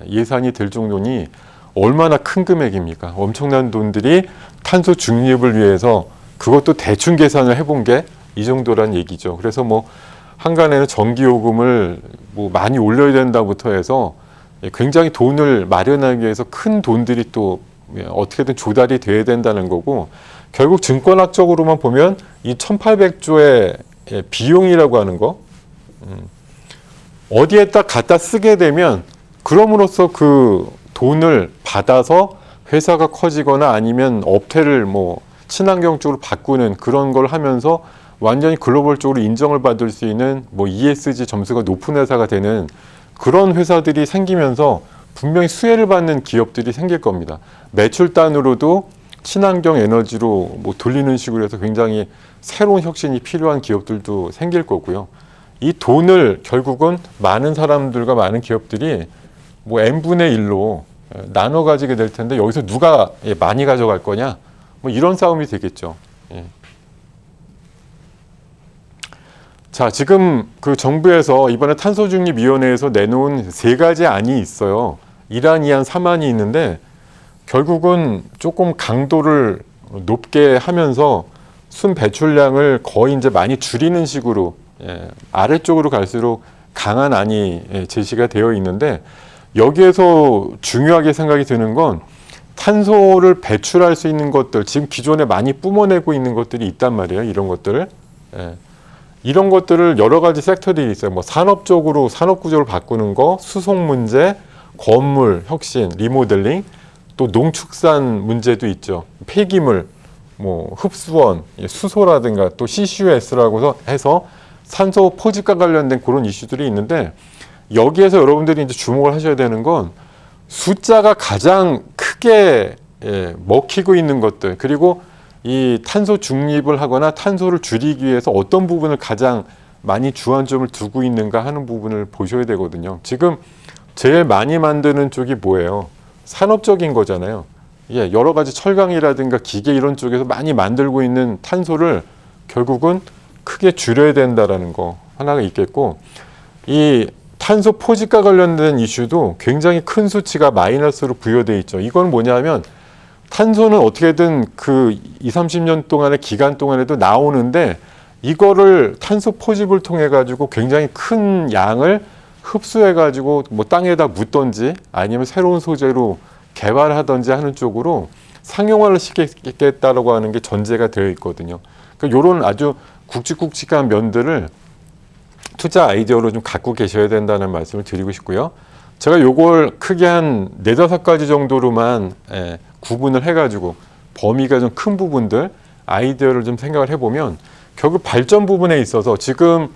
예산이 될 정도니 얼마나 큰 금액입니까? 엄청난 돈들이 탄소 중립을 위해서 그것도 대충 계산을 해본 게 이 정도란 얘기죠. 그래서 뭐 한간에는 전기요금을 뭐 많이 올려야 된다부터 해서 굉장히 돈을 마련하기 위해서 큰 돈들이 또 어떻게든 조달이 돼야 된다는 거고 결국 증권학적으로만 보면 이 1,800조의 비용이라고 하는 거 어디에 딱 갖다 쓰게 되면 그럼으로써 그 돈을 받아서 회사가 커지거나 아니면 업태를 뭐 친환경 쪽으로 바꾸는 그런 걸 하면서 완전히 글로벌적으로 인정을 받을 수 있는 뭐 ESG 점수가 높은 회사가 되는 그런 회사들이 생기면서 분명히 수혜를 받는 기업들이 생길 겁니다. 매출단으로도 친환경 에너지로 뭐 돌리는 식으로 해서 굉장히 새로운 혁신이 필요한 기업들도 생길 거고요. 이 돈을 결국은 많은 사람들과 많은 기업들이 뭐 n분의 1로 나눠 가지게 될 텐데 여기서 누가 많이 가져갈 거냐 뭐 이런 싸움이 되겠죠. 자, 지금 그 정부에서 이번에 탄소중립위원회에서 내놓은 3가지 안이 있어요. 1안, 2안, 3안이 있는데 결국은 조금 강도를 높게 하면서 순 배출량을 거의 이제 많이 줄이는 식으로 아래쪽으로 갈수록 강한 안이 제시가 되어 있는데, 여기에서 중요하게 생각이 드는 건 탄소를 배출할 수 있는 것들, 지금 기존에 많이 뿜어내고 있는 것들이 있단 말이에요. 이런 것들을. 이런 것들을 여러 가지 섹터들이 있어요. 뭐 산업 쪽으로 산업 구조를 바꾸는 거, 수송 문제, 건물 혁신, 리모델링, 또 농축산 문제도 있죠. 폐기물, 뭐 흡수원, 수소라든가 또 CCUS라고 해서 산소 포집과 관련된 그런 이슈들이 있는데, 여기에서 여러분들이 이제 주목을 하셔야 되는 건 숫자가 가장 크게 먹히고 있는 것들, 그리고 이 탄소 중립을 하거나 탄소를 줄이기 위해서 어떤 부분을 가장 많이 주안점을 두고 있는가 하는 부분을 보셔야 되거든요. 지금 제일 많이 만드는 쪽이 뭐예요? 산업적인 거잖아요. 여러 가지 철강이라든가 기계 이런 쪽에서 많이 만들고 있는 탄소를 결국은 크게 줄여야 된다라는 거 하나가 있겠고, 이 탄소 포집과 관련된 이슈도 굉장히 큰 수치가 마이너스로 부여되어 있죠. 이건 뭐냐면 탄소는 어떻게든 그 20-30년 동안의 기간 동안에도 나오는데, 이거를 탄소 포집을 통해 가지고 굉장히 큰 양을 흡수해 가지고 뭐 땅에다 묻던지 아니면 새로운 소재로 개발하던지 하는 쪽으로 상용화를 시키겠다라고 하는 게 전제가 되어 있거든요. 그러니까 이런 아주 굵직굵직한 면들을 투자 아이디어로 좀 갖고 계셔야 된다는 말씀을 드리고 싶고요. 제가 요걸 크게 한 4-5가지 정도로만 구분을 해가지고 범위가 좀 큰 부분들 아이디어를 좀 생각을 해보면, 결국 발전 부분에 있어서 지금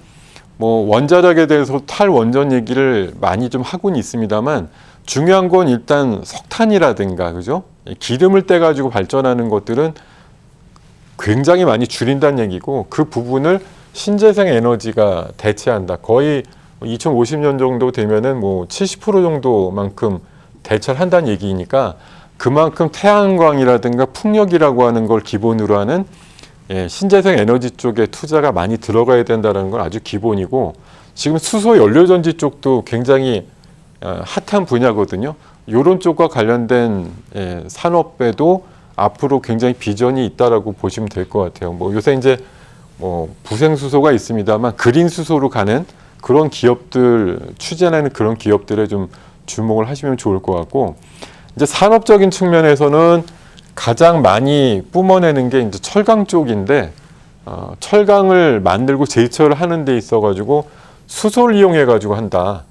뭐 원자력에 대해서 탈원전 얘기를 많이 좀 하고는 있습니다만, 중요한 건 일단 석탄이라든가 그죠? 기름을 떼가지고 발전하는 것들은 굉장히 많이 줄인다는 얘기고, 그 부분을 신재생 에너지가 대체한다. 거의 2050년 정도 되면은 뭐 70% 정도만큼 대체를 한다는 얘기니까, 그만큼 태양광이라든가 풍력이라고 하는 걸 기본으로 하는 신재생 에너지 쪽에 투자가 많이 들어가야 된다는 건 아주 기본이고, 지금 수소 연료전지 쪽도 굉장히 핫한 분야거든요. 이런 쪽과 관련된 산업에도 앞으로 굉장히 비전이 있다라고 보시면 될 것 같아요. 뭐 요새 이제 뭐 부생수소가 있습니다만 그린 수소로 가는 그런 기업들, 추진하는 그런 기업들에 좀 주목을 하시면 좋을 것 같고, 이제 산업적인 측면에서는 가장 많이 뿜어내는 게 이제 철강 쪽인데, 철강을 만들고 제철을 하는 데 있어 가지고 수소를 이용해 가지고 한다.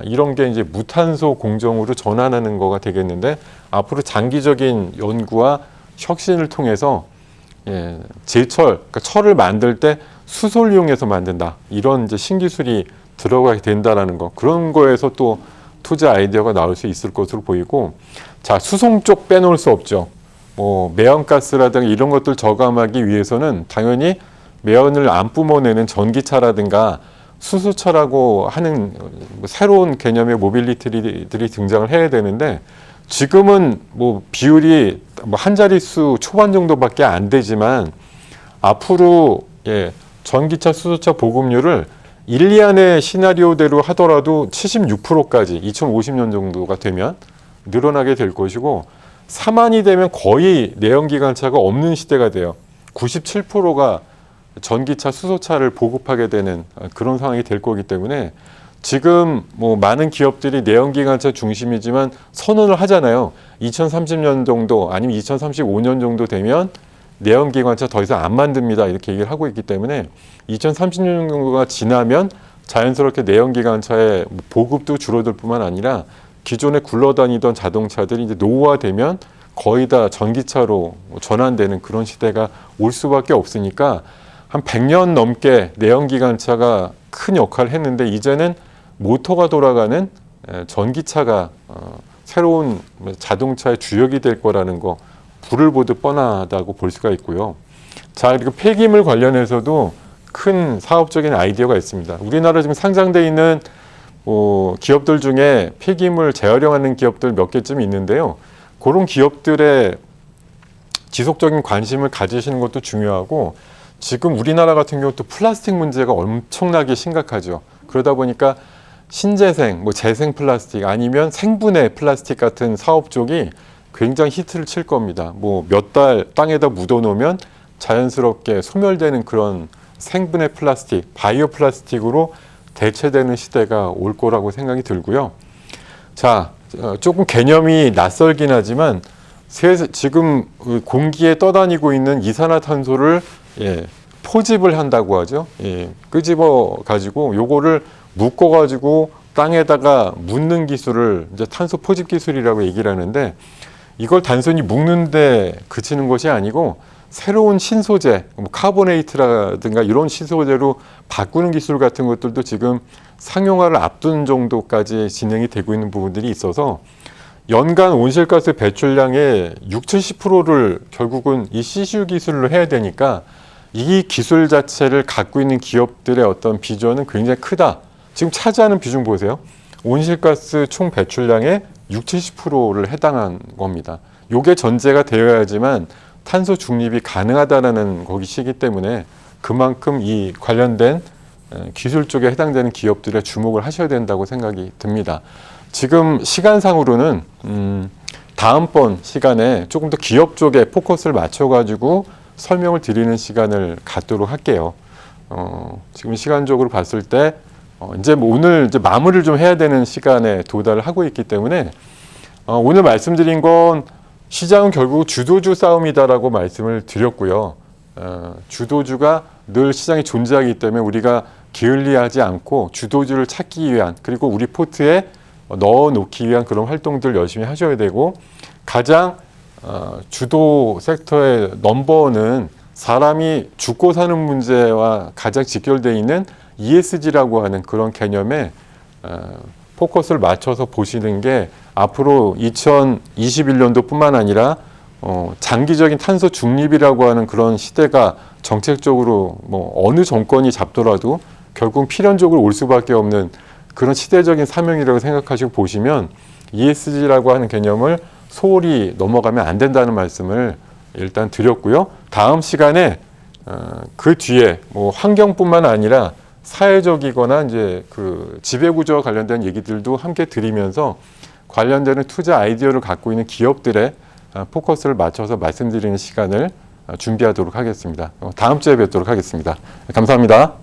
이런 게 이제 무탄소 공정으로 전환하는 거가 되겠는데, 앞으로 장기적인 연구와 혁신을 통해서 제철, 그러니까 철을 만들 때 수소를 이용해서 만든다. 이런 이제 신기술이 들어가게 된다라는 거. 그런 거에서 또 투자 아이디어가 나올 수 있을 것으로 보이고, 자, 수송 쪽 빼놓을 수 없죠. 뭐 매연가스라든가 이런 것들 저감하기 위해서는 당연히 매연을 안 뿜어내는 전기차라든가 수소차라고 하는 새로운 개념의 모빌리티들이 등장을 해야 되는데, 지금은 뭐 비율이 뭐 한 자릿수 초반 정도밖에 안 되지만, 앞으로 전기차, 수소차 보급률을 1, 2년의 시나리오대로 하더라도 76%까지 2050년 정도가 되면 늘어나게 될 것이고, 4만이 되면 거의 내연기관차가 없는 시대가 돼요. 97%가 전기차, 수소차를 보급하게 되는 그런 상황이 될 거기 때문에, 지금 뭐 많은 기업들이 내연기관차 중심이지만 선언을 하잖아요. 2030년 정도 아니면 2035년 정도 되면 내연기관차 더 이상 안 만듭니다. 이렇게 얘기를 하고 있기 때문에 2030년 정도가 지나면 자연스럽게 내연기관차의 보급도 줄어들 뿐만 아니라 기존에 굴러다니던 자동차들이 이제 노후화되면 거의 다 전기차로 전환되는 그런 시대가 올 수밖에 없으니까, 한 100년 넘게 내연기관차가 큰 역할을 했는데, 이제는 모터가 돌아가는 전기차가 새로운 자동차의 주역이 될 거라는 거, 불을 보듯 뻔하다고 볼 수가 있고요. 자, 그리고 폐기물 관련해서도 큰 사업적인 아이디어가 있습니다. 우리나라 지금 상장돼 있는 기업들 중에 폐기물 재활용하는 기업들 몇 개쯤 있는데요. 그런 기업들의 지속적인 관심을 가지시는 것도 중요하고, 지금 우리나라 같은 경우 또 플라스틱 문제가 엄청나게 심각하죠. 그러다 보니까 신재생, 뭐 재생 플라스틱 아니면 생분해 플라스틱 같은 사업 쪽이 굉장히 히트를 칠 겁니다. 뭐 몇 달 땅에다 묻어 놓으면 자연스럽게 소멸되는 그런 생분해 플라스틱, 바이오 플라스틱으로 대체되는 시대가 올 거라고 생각이 들고요. 자, 조금 개념이 낯설긴 하지만 지금 공기에 떠다니고 있는 이산화탄소를 포집을 한다고 하죠. 끄집어 가지고 요거를 묶어 가지고 땅에다가 묻는 기술을 이제 탄소 포집 기술이라고 얘기를 하는데, 이걸 단순히 묶는데 그치는 것이 아니고 새로운 신소재, 뭐 카보네이트라든가 이런 신소재로 바꾸는 기술 같은 것들도 지금 상용화를 앞둔 정도까지 진행이 되고 있는 부분들이 있어서 연간 온실가스 배출량의 60~70%를 결국은 이 CCU 기술로 해야 되니까 이 기술 자체를 갖고 있는 기업들의 어떤 비전은 굉장히 크다. 지금 차지하는 비중 보세요. 온실가스 총 배출량의 60~70%를 해당한 겁니다. 요게 전제가 되어야지만 탄소 중립이 가능하다는 것이기 때문에 그만큼 이 관련된 기술 쪽에 해당되는 기업들에 주목을 하셔야 된다고 생각이 듭니다. 지금 시간상으로는 다음번 시간에 조금 더 기업 쪽에 포커스를 맞춰가지고 설명을 드리는 시간을 갖도록 할게요. 지금 시간적으로 봤을 때 이제 뭐 오늘 이제 마무리를 좀 해야 되는 시간에 도달을 하고 있기 때문에 오늘 말씀드린 건 시장은 결국 주도주 싸움이다라고 말씀을 드렸고요. 주도주가 늘 시장에 존재하기 때문에 우리가 게을리하지 않고 주도주를 찾기 위한, 그리고 우리 포트에 넣어놓기 위한 그런 활동들 열심히 하셔야 되고, 가장 주도 섹터의 넘버원은 사람이 죽고 사는 문제와 가장 직결되어 있는 ESG라고 하는 그런 개념에 포커스를 맞춰서 보시는 게 앞으로 2021년도뿐만 아니라 장기적인 탄소 중립이라고 하는 그런 시대가 정책적으로 뭐 어느 정권이 잡더라도 결국 필연적으로 올 수밖에 없는 그런 시대적인 사명이라고 생각하시고 보시면 ESG라고 하는 개념을 소홀히 넘어가면 안 된다는 말씀을 일단 드렸고요. 다음 시간에 그 뒤에 뭐 환경뿐만 아니라 사회적이거나 이제 그 지배구조와 관련된 얘기들도 함께 드리면서 관련되는 투자 아이디어를 갖고 있는 기업들의 포커스를 맞춰서 말씀드리는 시간을 준비하도록 하겠습니다. 다음 주에 뵙도록 하겠습니다. 감사합니다.